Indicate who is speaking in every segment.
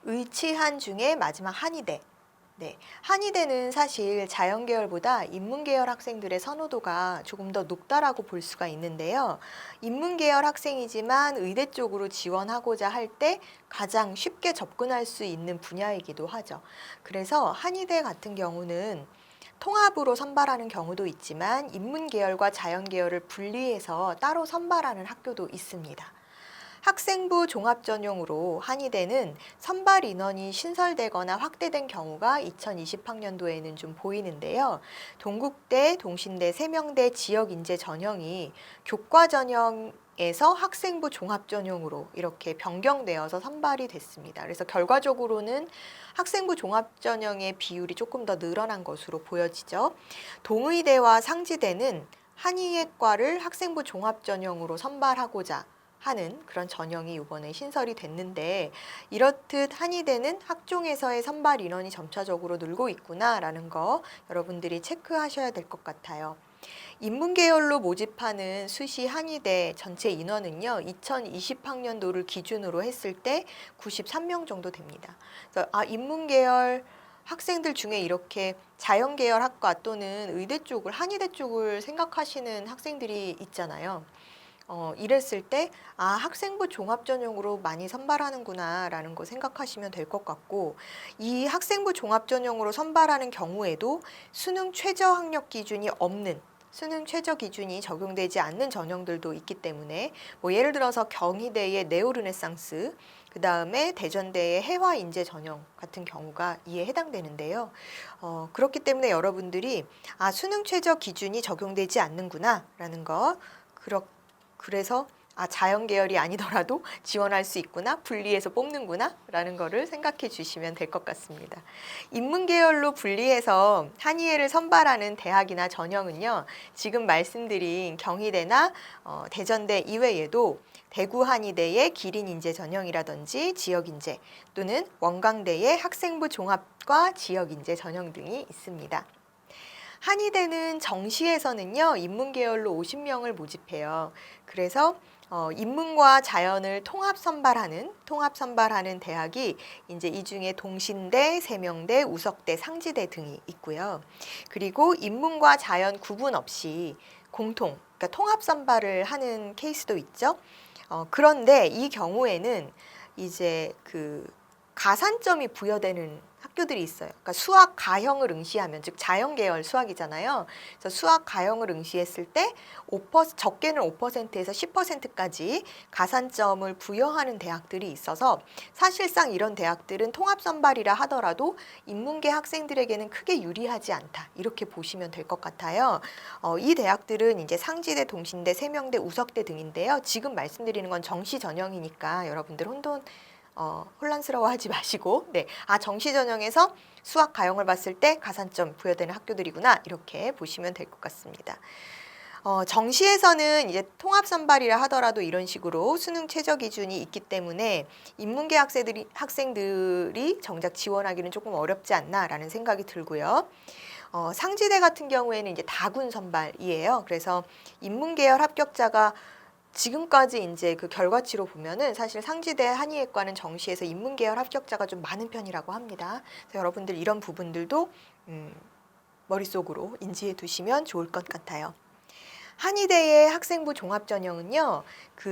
Speaker 1: 의치한 중에 마지막 한의대. 네, 한의대는 사실 자연계열보다 인문계열 학생들의 선호도가 조금 더 높다라고 볼 수가 있는데요. 인문계열 학생이지만 의대 쪽으로 지원하고자 할 때 가장 쉽게 접근할 수 있는 분야이기도 하죠. 그래서 한의대 같은 경우는 통합으로 선발하는 경우도 있지만 인문계열과 자연계열을 분리해서 따로 선발하는 학교도 있습니다. 학생부 종합전형으로 한의대는 선발 인원이 신설되거나 확대된 경우가 2020학년도에는 좀 보이는데요. 동국대, 동신대, 세명대 지역인재 전형이 교과 전형에서 학생부 종합전형으로 이렇게 변경되어서 선발이 됐습니다. 그래서 결과적으로는 학생부 종합전형의 비율이 조금 더 늘어난 것으로 보여지죠. 동의대와 상지대는 한의학과를 학생부 종합전형으로 선발하고자 하는 그런 전형이 이번에 신설이 됐는데, 이렇듯 한의대는 학종에서의 선발 인원이 점차적으로 늘고 있구나라는 거 여러분들이 체크하셔야 될 것 같아요. 인문계열로 모집하는 수시 한의대 전체 인원은요, 2020학년도를 기준으로 했을 때 93명 정도 됩니다. 그래서 인문계열 학생들 중에 이렇게 자연계열 학과 또는 의대 쪽을, 한의대 쪽을 생각하시는 학생들이 있잖아요. 이랬을 때, 학생부 종합전형으로 많이 선발하는구나 라는 거 생각하시면 될 것 같고, 이 학생부 종합전형으로 선발하는 경우에도 수능 최저 학력 기준이 없는, 수능 최저 기준이 적용되지 않는 전형들도 있기 때문에, 예를 들어서 경희대의 네오르네상스, 그 다음에 대전대의 해화인재 전형 같은 경우가 이에 해당되는데요. 그렇기 때문에 여러분들이 수능 최저 기준이 적용되지 않는구나 라는 거, 그래서 자연계열이 아니더라도 지원할 수 있구나, 분리해서 뽑는구나 라는 거를 생각해 주시면 될 것 같습니다. 인문계열로 분리해서 한의예를 선발하는 대학이나 전형은요, 지금 말씀드린 경희대나 대전대 이외에도 대구 한의대의 기린인재 전형이라든지 지역인재, 또는 원광대의 학생부 종합과 지역인재 전형 등이 있습니다. 한의대는 정시에서는요, 인문계열로 50명을 모집해요. 그래서 인문과 자연을 통합 선발하는 대학이 이제 이 중에 동신대, 세명대, 우석대, 상지대 등이 있고요. 그리고 인문과 자연 구분 없이 그러니까 통합 선발을 하는 케이스도 있죠. 그런데 이 경우에는 이제 가산점이 부여되는 학교들이 있어요. 그러니까 수학 가형을 응시하면, 즉 자연계열 수학이잖아요. 그래서 수학 가형을 응시했을 때 적게는 5%에서 10%까지 가산점을 부여하는 대학들이 있어서, 사실상 이런 대학들은 통합선발이라 하더라도 인문계 학생들에게는 크게 유리하지 않다, 이렇게 보시면 될 것 같아요. 이 대학들은 이제 상지대, 동신대, 세명대, 우석대 등인데요. 지금 말씀드리는 건 정시 전형이니까 여러분들 혼란스러워하지 마시고, 정시 전형에서 수학 가형을 봤을 때 가산점 부여되는 학교들이구나, 이렇게 보시면 될 것 같습니다. 정시에서는 이제 통합 선발이라 하더라도 이런 식으로 수능 최저 기준이 있기 때문에 인문계 학생들이 정작 지원하기는 조금 어렵지 않나라는 생각이 들고요. 상지대 같은 경우에는 이제 다군 선발이에요. 그래서 인문계열 합격자가 지금까지 이제 그 결과치로 보면은 사실 상지대 한의학과는 정시에서 인문계열 합격자가 좀 많은 편이라고 합니다. 그래서 여러분들 이런 부분들도 머릿속으로 인지해 두시면 좋을 것 같아요. 한의대의 학생부 종합전형은요,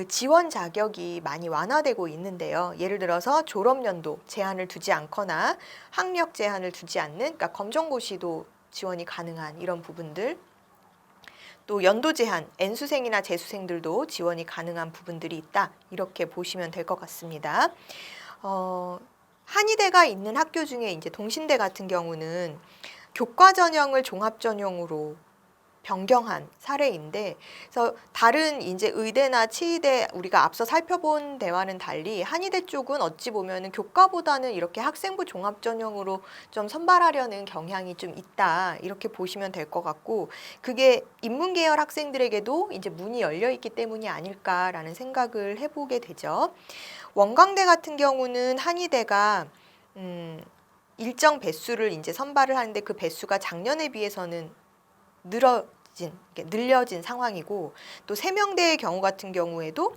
Speaker 1: 지원 자격이 많이 완화되고 있는데요. 예를 들어서 졸업연도 제한을 두지 않거나 학력 제한을 두지 않는, 그러니까 검정고시도 지원이 가능한 이런 부분들, 또 연도 제한, N수생이나 재수생들도 지원이 가능한 부분들이 있다, 이렇게 보시면 될 것 같습니다. 한의대가 있는 학교 중에 이제 동신대 같은 경우는 교과 전형을 종합 전형으로 변경한 사례인데, 그래서 다른 이제 의대나 치의대 우리가 앞서 살펴본 대와는 달리 한의대 쪽은 어찌 보면은 교과보다는 이렇게 학생부 종합 전형으로 좀 선발하려는 경향이 좀 있다, 이렇게 보시면 될 것 같고, 그게 인문계열 학생들에게도 이제 문이 열려 있기 때문이 아닐까라는 생각을 해보게 되죠. 원광대 같은 경우는 한의대가 일정 배수를 이제 선발을 하는데, 그 배수가 작년에 비해서는 늘려진 상황이고, 또 세명대의 경우 같은 경우에도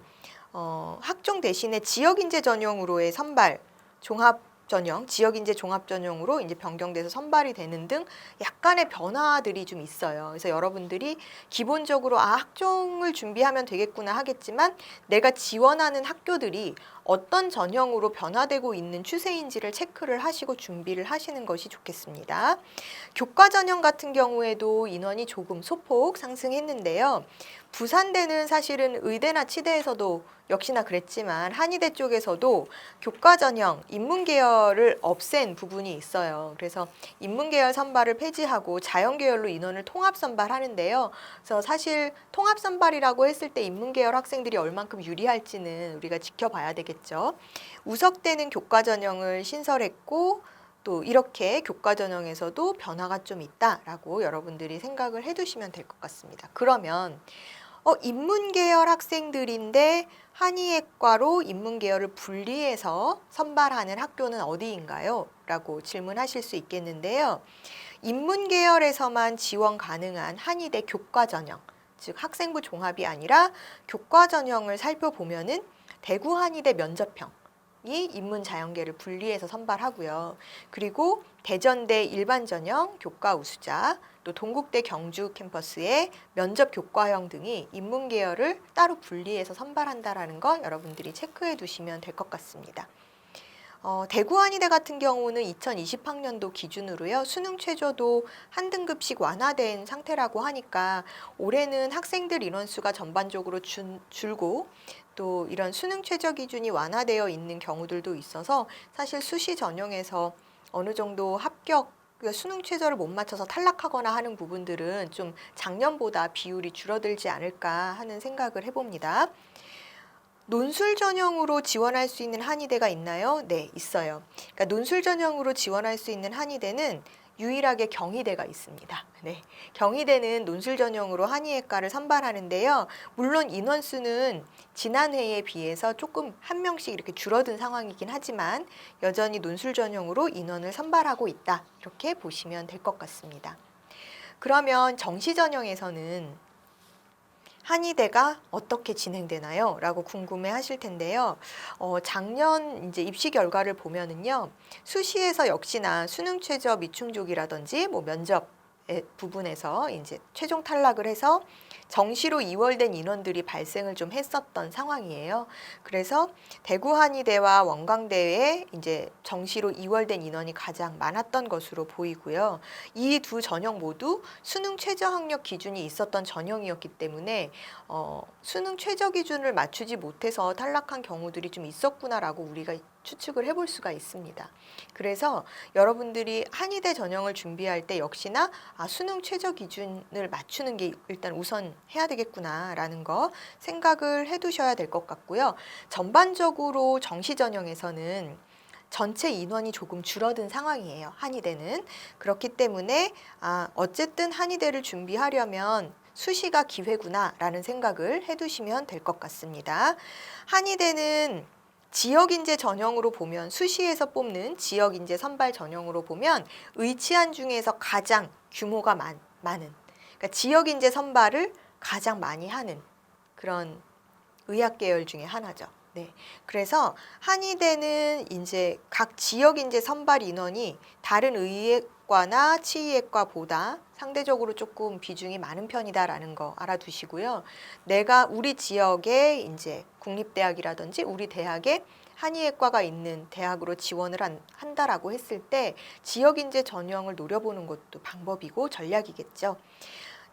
Speaker 1: 학종 대신에 지역인재 전형으로의 선발 종합 전형, 지역인재 종합 전형으로 이제 변경돼서 선발이 되는 등 약간의 변화들이 좀 있어요. 그래서 여러분들이 기본적으로 학종을 준비하면 되겠구나 하겠지만 내가 지원하는 학교들이 어떤 전형으로 변화되고 있는 추세인지를 체크를 하시고 준비를 하시는 것이 좋겠습니다. 교과 전형 같은 경우에도 인원이 조금 소폭 상승했는데요. 부산대는 사실은 의대나 치대에서도 역시나 그랬지만 한의대 쪽에서도 교과 전형, 인문계열을 없앤 부분이 있어요. 그래서 인문계열 선발을 폐지하고 자연계열로 인원을 통합 선발하는데요. 그래서 사실 통합 선발이라고 했을 때 인문계열 학생들이 얼만큼 유리할지는 우리가 지켜봐야 되겠죠. 우석대는 교과 전형을 신설했고 또 이렇게 교과 전형에서도 변화가 좀 있다라고 여러분들이 생각을 해두시면 될 것 같습니다. 그러면 인문계열 학생들인데 한의학과로 인문계열을 분리해서 선발하는 학교는 어디인가요? 라고 질문하실 수 있겠는데요. 인문계열에서만 지원 가능한 한의대 교과 전형, 즉 학생부 종합이 아니라 교과 전형을 살펴보면은 대구 한의대 면접형, 이 인문자연계를 분리해서 선발하고요. 그리고 대전대 일반 전형, 교과 우수자, 또 동국대 경주 캠퍼스의 면접 교과형 등이 인문계열을 따로 분리해서 선발한다라는 거 여러분들이 체크해 두시면 될 것 같습니다. 대구 한의대 같은 경우는 2020학년도 기준으로요. 수능 최저도 한 등급씩 완화된 상태라고 하니까 올해는 학생들 인원수가 전반적으로 줄고 또 이런 수능 최저 기준이 완화되어 있는 경우들도 있어서 사실 수시 전형에서 어느 정도 합격 수능 최저를 못 맞춰서 탈락하거나 하는 부분들은 좀 작년보다 비율이 줄어들지 않을까 하는 생각을 해봅니다. 논술 전형으로 지원할 수 있는 한의대가 있나요? 네, 있어요. 그러니까 논술 전형으로 지원할 수 있는 한의대는 유일하게 경희대가 있습니다. 네, 경희대는 논술 전형으로 한의학과를 선발하는데요. 물론 인원수는 지난해에 비해서 조금 한 명씩 이렇게 줄어든 상황이긴 하지만 여전히 논술 전형으로 인원을 선발하고 있다. 이렇게 보시면 될 것 같습니다. 그러면 정시 전형에서는 한의대가 어떻게 진행되나요? 라고 궁금해 하실 텐데요. 작년 이제 입시 결과를 보면은요, 수시에서 역시나 수능 최저 미충족이라든지 뭐 면접 부분에서 이제 최종 탈락을 해서 정시로 이월된 인원들이 발생을 좀 했었던 상황이에요. 그래서 대구 한의대와 원광대에 이제 정시로 이월된 인원이 가장 많았던 것으로 보이고요. 이 두 전형 모두 수능 최저 학력 기준이 있었던 전형이었기 때문에 수능 최저 기준을 맞추지 못해서 탈락한 경우들이 좀 있었구나라고 우리가 추측을 해볼 수가 있습니다. 그래서 여러분들이 한의대 전형을 준비할 때 역시나 수능 최저 기준을 맞추는 게 일단 우선 해야 되겠구나라는 거 생각을 해두셔야 될 것 같고요. 전반적으로 정시 전형에서는 전체 인원이 조금 줄어든 상황이에요. 한의대는. 그렇기 때문에 어쨌든 한의대를 준비하려면 수시가 기회구나라는 생각을 해두시면 될 것 같습니다. 한의대는 지역인재 전형으로 보면 수시에서 뽑는 지역인재 선발 전형으로 보면 의치안 중에서 가장 규모가 많은 그러니까 지역인재 선발을 가장 많이 하는 그런 의학 계열 중에 하나죠. 네. 그래서 한의대는 이제 각 지역인재 선발 인원이 다른 의학과나 치의학과보다 상대적으로 조금 비중이 많은 편이다라는 거 알아두시고요. 내가 우리 지역에 이제 국립대학이라든지 우리 대학에 한의학과가 있는 대학으로 지원을 한다라고 했을 때 지역인재 전형을 노려보는 것도 방법이고 전략이겠죠.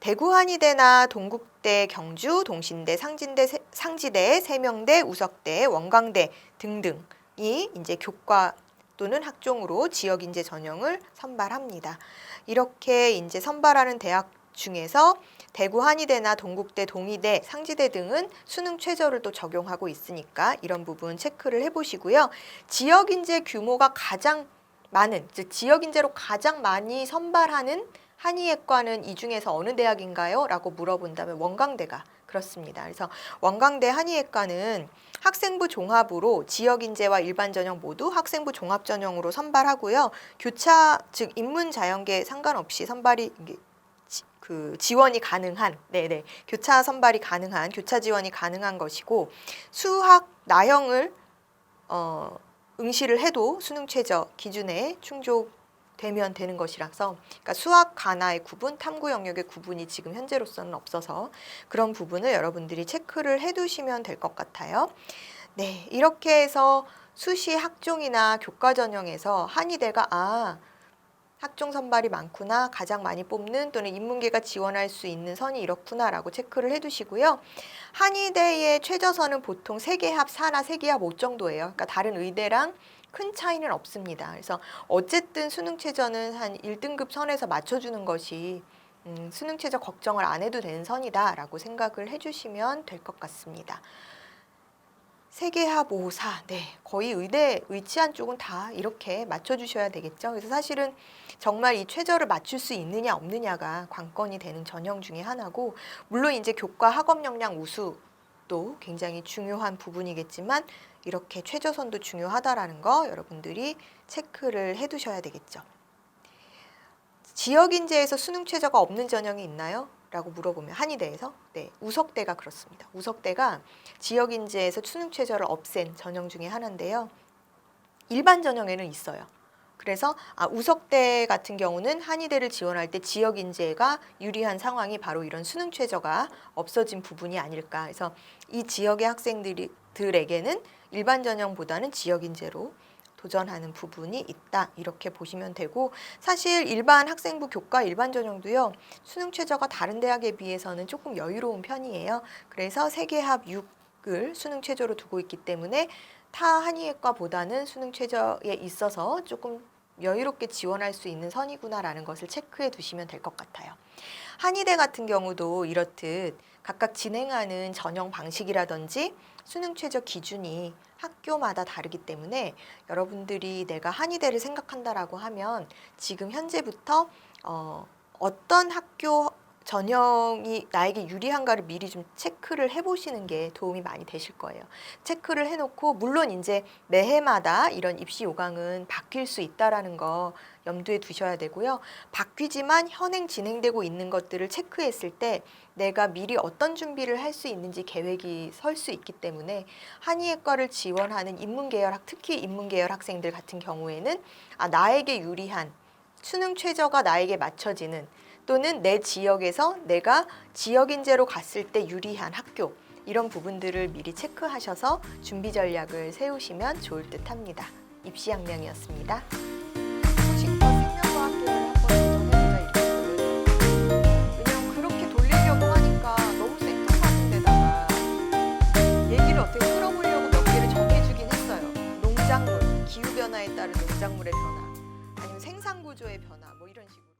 Speaker 1: 대구 한의대나 동국대 경주, 동신대, 상지대, 세명대, 우석대, 원광대 등등이 이제 교과 또는 학종으로 지역인재 전형을 선발합니다. 이렇게 이제 선발하는 대학 중에서 대구 한의대나 동국대, 동의대, 상지대 등은 수능 최저를 또 적용하고 있으니까 이런 부분 체크를 해보시고요. 지역인재 규모가 가장 많은, 즉 지역인재로 가장 많이 선발하는 한의학과는 이 중에서 어느 대학인가요? 라고 물어본다면 원광대가 그렇습니다. 그래서 원광대 한의학과는 학생부 종합으로 지역인재와 일반 전형 모두 학생부 종합 전형으로 선발하고요. 교차, 즉 인문자연계 상관없이 선발이 지원이 가능한, 교차 선발이 가능한, 교차 지원이 가능한 것이고 수학 나형을 응시를 해도 수능 최저 기준에 충족되면 되는 것이라서, 그러니까 수학 가나의 구분, 탐구 영역의 구분이 지금 현재로서는 없어서 그런 부분을 여러분들이 체크를 해두시면 될 것 같아요. 네, 이렇게 해서 수시 학종이나 교과 전형에서 한의대가 학종 선발이 많구나, 가장 많이 뽑는 또는 인문계가 지원할 수 있는 선이 이렇구나라고 체크를 해두시고요. 한의대의 최저선은 보통 세계합 4나 세계합 5 정도예요. 그러니까 다른 의대랑 큰 차이는 없습니다. 그래서 어쨌든 수능 최저는 한 1등급 선에서 맞춰주는 것이 수능 최저 걱정을 안 해도 되는 선이다라고 생각을 해주시면 될 것 같습니다. 세계합 5, 4, 네, 거의 의대 의치한 쪽은 다 이렇게 맞춰주셔야 되겠죠. 그래서 사실은 정말 이 최저를 맞출 수 있느냐 없느냐가 관건이 되는 전형 중에 하나고, 물론 이제 교과 학업 역량 우수도 굉장히 중요한 부분이겠지만 이렇게 최저선도 중요하다라는 거 여러분들이 체크를 해두셔야 되겠죠. 지역 인재에서 수능 최저가 없는 전형이 있나요? 라고 물어보면 한의대에서 네, 우석대가 그렇습니다. 우석대가 지역 인재에서 수능 최저를 없앤 전형 중에 하나인데요. 일반 전형에는 있어요. 그래서 우석대 같은 경우는 한의대를 지원할 때 지역 인재가 유리한 상황이 바로 이런 수능 최저가 없어진 부분이 아닐까. 그래서 이 지역의 학생들에게는 일반 전형보다는 지역 인재로 도전하는 부분이 있다, 이렇게 보시면 되고, 사실 일반 학생부 교과 일반 전형도요, 수능 최저가 다른 대학에 비해서는 조금 여유로운 편이에요. 그래서 세계합 6을 수능 최저로 두고 있기 때문에 타 한의학과보다는 수능 최저에 있어서 조금 여유롭게 지원할 수 있는 선이구나라는 것을 체크해 두시면 될 것 같아요. 한의대 같은 경우도 이렇듯 각각 진행하는 전형 방식이라든지 수능 최저 기준이 학교마다 다르기 때문에 여러분들이 내가 한의대를 생각한다라고 하면 지금 현재부터 어떤 학교 전형이 나에게 유리한가를 미리 좀 체크를 해보시는 게 도움이 많이 되실 거예요. 체크를 해놓고, 물론 이제 매해마다 이런 입시 요강은 바뀔 수 있다라는 거 염두에 두셔야 되고요. 바뀌지만 현행 진행되고 있는 것들을 체크했을 때 내가 미리 어떤 준비를 할 수 있는지 계획이 설 수 있기 때문에 한의학과를 지원하는 인문계열, 특히 인문계열 학생들 같은 경우에는 나에게 유리한 수능 최저가 나에게 맞춰지는, 또는 내 지역에서 내가 지역 인재로 갔을 때 유리한 학교, 이런 부분들을 미리 체크하셔서 준비 전략을 세우시면 좋을 듯 합니다. 입시양명이었습니다. 정신과 생명과학계를 한번 도전해보자 이랬거든. 왜냐면 그렇게 돌리려고 하니까 너무 생뚱맞은 데다가 얘기를 어떻게 끌어보려고 몇 개를 정해주긴 했어요. 농작물, 기후변화에 따른 농작물의 변화, 아니면 생산구조의 변화, 뭐 이런 식으로.